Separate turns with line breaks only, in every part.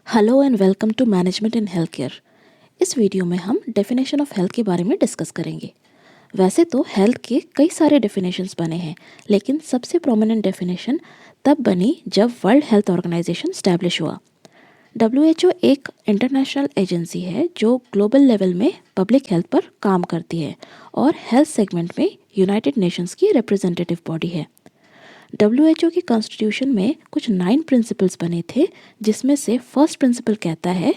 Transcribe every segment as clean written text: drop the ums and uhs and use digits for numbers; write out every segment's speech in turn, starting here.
Hello and welcome to management in health care. इस video में हम डेफिनेशन ऑफ हेल्थ के बारे में डिस्कस करेंगे। वैसे तो हेल्थ के कई सारे डेफिनेशंस बने हैं, लेकिन सबसे प्रोमिनेंट डेफिनेशन तब बनी जब वर्ल्ड हेल्थ ऑर्गेनाइजेशन स्टैब्लिश हुआ। WHO एक इंटरनेशनल एजेंसी है जो ग्लोबल लेवल में पब्लिक हेल्थ पर काम करती है और हेल्थ सेगमेंट में यूनाइटेड नेशंस की रिप्रेजेंटेटिव बॉडी है। WHO की कॉन्स्टिट्यूशन में कुछ 9 प्रिंसिपल्स बने थे, जिसमें से फर्स्ट प्रिंसिपल कहता है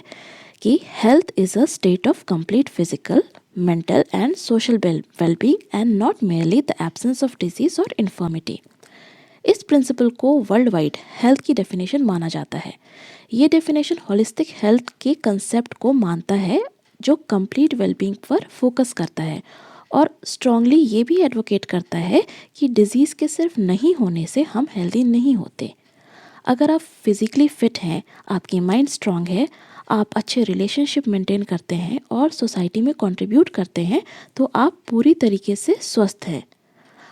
कि health is a state of complete physical, mental and social wellbeing and not merely the absence of disease और इन्फर्मिटी। इस प्रिंसिपल को वर्ल्ड वाइड हेल्थ की डेफिनेशन माना जाता है। ये डेफिनेशन होलिस्टिक हेल्थ के कंसेप्ट को मानता है जो कंप्लीट वेलबींग पर फोकस करता है और स्ट्रांगली ये भी एडवोकेट करता है कि डिजीज़ के सिर्फ नहीं होने से हम हेल्दी नहीं होते। अगर आप फिज़िकली फिट हैं, आपकी माइंड स्ट्रांग है, आप अच्छे रिलेशनशिप मेंटेन करते हैं और सोसाइटी में कंट्रीब्यूट करते हैं, तो आप पूरी तरीके से स्वस्थ हैं।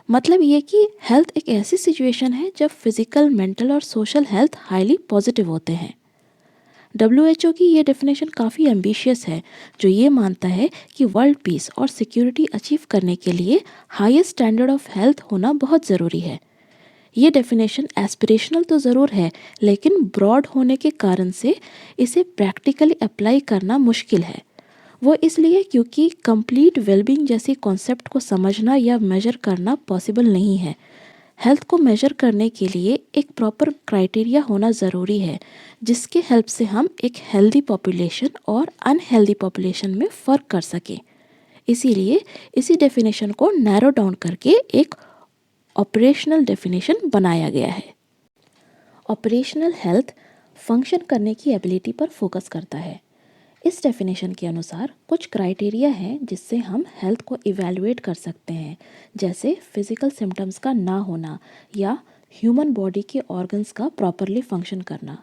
मतलब ये कि हेल्थ एक ऐसी सिचुएशन है जब फिजिकल, मेंटल और सोशल हेल्थ हाईली पॉजिटिव होते हैं। WHO की ये डेफिनेशन काफ़ी एम्बिशियस है, जो ये मानता है कि वर्ल्ड पीस और सिक्योरिटी अचीव करने के लिए हाईएस्ट स्टैंडर्ड ऑफ हेल्थ होना बहुत ज़रूरी है। ये डेफिनेशन एस्पिरेशनल तो ज़रूर है, लेकिन ब्रॉड होने के कारण से इसे प्रैक्टिकली अप्लाई करना मुश्किल है। वो इसलिए क्योंकि कंप्लीट वेलबींग जैसी कॉन्सेप्ट को समझना या मेजर करना पॉसिबल नहीं है। हेल्थ को मेजर करने के लिए एक प्रॉपर क्राइटेरिया होना ज़रूरी है, जिसके हेल्प से हम एक हेल्दी पॉपुलेशन और अनहेल्दी पॉपुलेशन में फ़र्क कर सकें। इसीलिए इसी डेफिनेशन को नैरो डाउन करके एक ऑपरेशनल डेफिनेशन बनाया गया है। ऑपरेशनल हेल्थ फंक्शन करने की एबिलिटी पर फोकस करता है। इस डेफिनेशन के अनुसार कुछ क्राइटेरिया हैं जिससे हम हेल्थ को इवैल्यूएट कर सकते हैं, जैसे फिजिकल सिम्टम्स का ना होना, या ह्यूमन बॉडी के ऑर्गन्स का प्रॉपरली फंक्शन करना,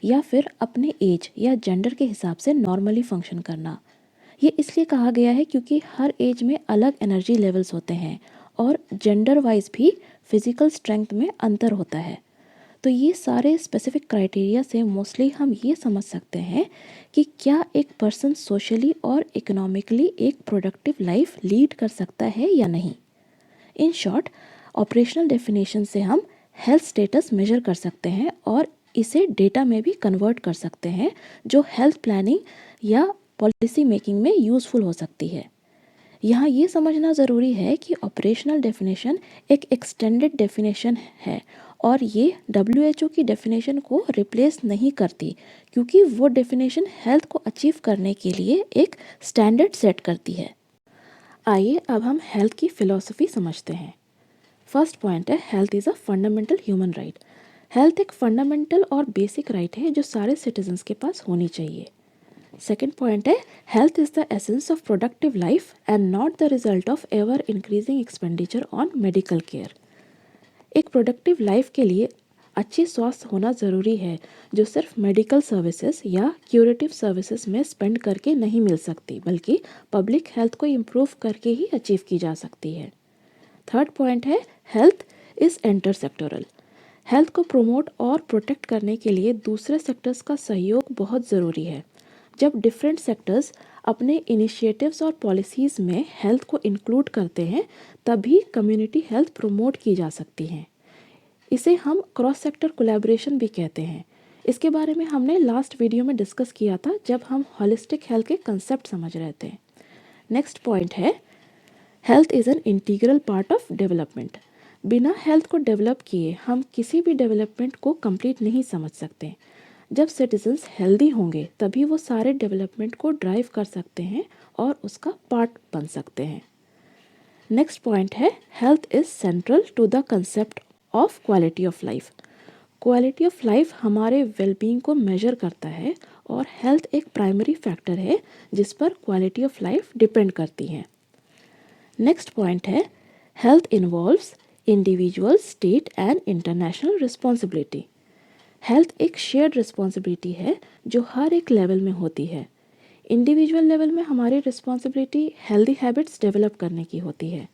या फिर अपने एज या जेंडर के हिसाब से नॉर्मली फंक्शन करना। ये इसलिए कहा गया है क्योंकि हर एज में अलग एनर्जी लेवल्स होते हैं और जेंडर वाइज भी फिजिकल स्ट्रेंथ में अंतर होता है। तो ये सारे स्पेसिफिक क्राइटेरिया से मोस्टली हम ये समझ सकते हैं कि क्या एक पर्सन सोशली और इकोनॉमिकली एक प्रोडक्टिव लाइफ लीड कर सकता है या नहीं। इन शॉर्ट, ऑपरेशनल डेफिनेशन से हम हेल्थ स्टेटस मेजर कर सकते हैं और इसे डेटा में भी कन्वर्ट कर सकते हैं, जो हेल्थ प्लानिंग या पॉलिसी मेकिंग में यूज़फुल हो सकती है। यहाँ ये समझना ज़रूरी है कि ऑपरेशनल डेफिनेशन एक एक्सटेंडेड डेफिनेशन है और ये WHO की डेफिनेशन को रिप्लेस नहीं करती, क्योंकि वो डेफिनेशन हेल्थ को अचीव करने के लिए एक स्टैंडर्ड सेट करती है। आइए अब हम हेल्थ की फ़िलॉसफी समझते हैं। फर्स्ट पॉइंट है, health is a fundamental human right. Health एक फंडामेंटल और बेसिक राइट है जो सारे सिटीजन्स के पास होनी चाहिए। सेकेंड पॉइंट है, health is the essence of productive life and not the result of ever increasing expenditure on medical care. एक प्रोडक्टिव लाइफ के लिए अच्छी स्वास्थ्य होना ज़रूरी है, जो सिर्फ मेडिकल सर्विसेज या क्यूरेटिव सर्विसेज में स्पेंड करके नहीं मिल सकती, बल्कि पब्लिक हेल्थ को इम्प्रूव करके ही अचीव की जा सकती है। थर्ड पॉइंट है, हेल्थ इज़ इंटरसेक्टोरल। हेल्थ को प्रमोट और प्रोटेक्ट करने के लिए दूसरे सेक्टर्स का सहयोग बहुत ज़रूरी है। जब डिफरेंट सेक्टर्स अपने इनिशिएटिव्स और पॉलिसीज़ में हेल्थ को इंक्लूड करते हैं, तभी कम्युनिटी हेल्थ प्रमोट की जा सकती हैं। इसे हम क्रॉस सेक्टर कोलैबोरेशन भी कहते हैं। इसके बारे में हमने लास्ट वीडियो में डिस्कस किया था, जब हम होलिस्टिक हेल्थ के कंसेप्ट समझ रहे थे। नेक्स्ट पॉइंट है, health is an integral part of development. बिना हेल्थ को डेवलप किए हम किसी भी डेवलपमेंट को कंप्लीट नहीं समझ सकते। जब सिटीजन्स हेल्दी होंगे तभी वो सारे डेवलपमेंट को ड्राइव कर सकते हैं और उसका पार्ट बन सकते हैं। नेक्स्ट पॉइंट है, health is central to the concept of quality of life. Quality of life हमारे वेलबींग को मेजर करता है और हेल्थ एक प्राइमरी फैक्टर है जिस पर क्वालिटी ऑफ लाइफ डिपेंड करती है। नेक्स्ट पॉइंट है, health involves individual, state and international responsibility. Health एक शेयर्ड रिस्पॉन्सिबिलिटी है जो हर एक लेवल में होती है। इंडिविजुअल लेवल में हमारी रिस्पॉन्सिबिलिटी हेल्दी हैबिट्स डेवलप करने की होती है।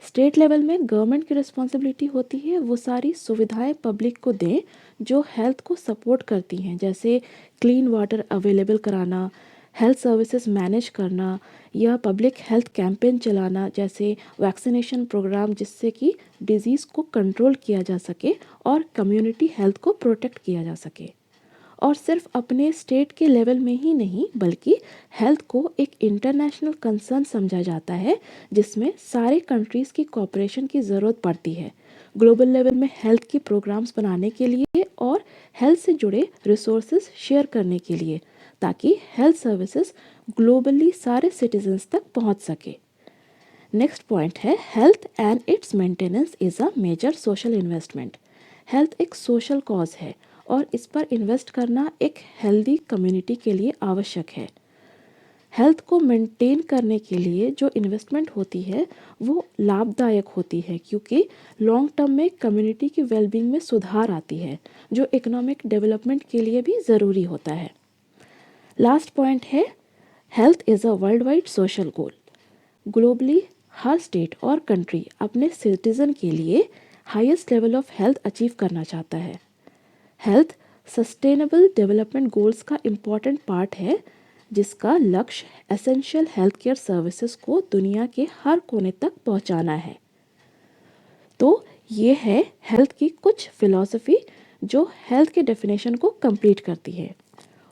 स्टेट लेवल में गवर्नमेंट की रिस्पॉन्सिबिलिटी होती है वो सारी सुविधाएं पब्लिक को दें जो हेल्थ को सपोर्ट करती हैं, जैसे क्लीन वाटर अवेलेबल कराना, हेल्थ सर्विसेज मैनेज करना या पब्लिक हेल्थ कैंपेन चलाना, जैसे वैक्सीनेशन प्रोग्राम, जिससे कि डिजीज़ को कंट्रोल किया जा सके और कम्युनिटी हेल्थ को प्रोटेक्ट किया जा सके। और सिर्फ अपने स्टेट के लेवल में ही नहीं बल्कि हेल्थ को एक इंटरनेशनल कंसर्न समझा जाता है, जिसमें सारे कंट्रीज़ की कोऑपरेशन की ज़रूरत पड़ती है ग्लोबल लेवल में हेल्थ की प्रोग्राम्स बनाने के लिए और हेल्थ से जुड़े रिसोर्सेज शेयर करने के लिए, ताकि हेल्थ सर्विसेज ग्लोबली सारे सिटीजन्स तक पहुंच सके। नेक्स्ट पॉइंट है health and its maintenance is a major social investment. Health एक सोशल कॉज है और इस पर इन्वेस्ट करना एक हेल्दी कम्युनिटी के लिए आवश्यक है। हेल्थ को मेंटेन करने के लिए जो इन्वेस्टमेंट होती है वो लाभदायक होती है, क्योंकि लॉन्ग टर्म में कम्युनिटी की वेलबींग में सुधार आती है, जो इकोनॉमिक डेवलपमेंट के लिए भी ज़रूरी होता है। लास्ट पॉइंट है health is a world wide social goal. Globally her state और कंट्री अपने सिटीज़न के लिए highest level of health achieve करना चाहता है। हेल्थ सस्टेनेबल डेवलपमेंट गोल्स का इम्पॉर्टेंट पार्ट है, जिसका लक्ष्य एसेंशियल हेल्थ केयर सर्विसेज को दुनिया के हर कोने तक पहुंचाना है। तो ये है हेल्थ की कुछ फिलॉसफी जो हेल्थ के डेफिनेशन को कंप्लीट करती है।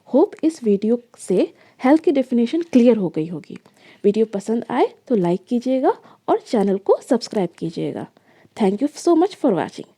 होप इस वीडियो से हेल्थ की डेफिनेशन क्लियर हो गई होगी। वीडियो पसंद आए तो लाइक कीजिएगा और चैनल को सब्सक्राइब कीजिएगा। Thank you so much for watching.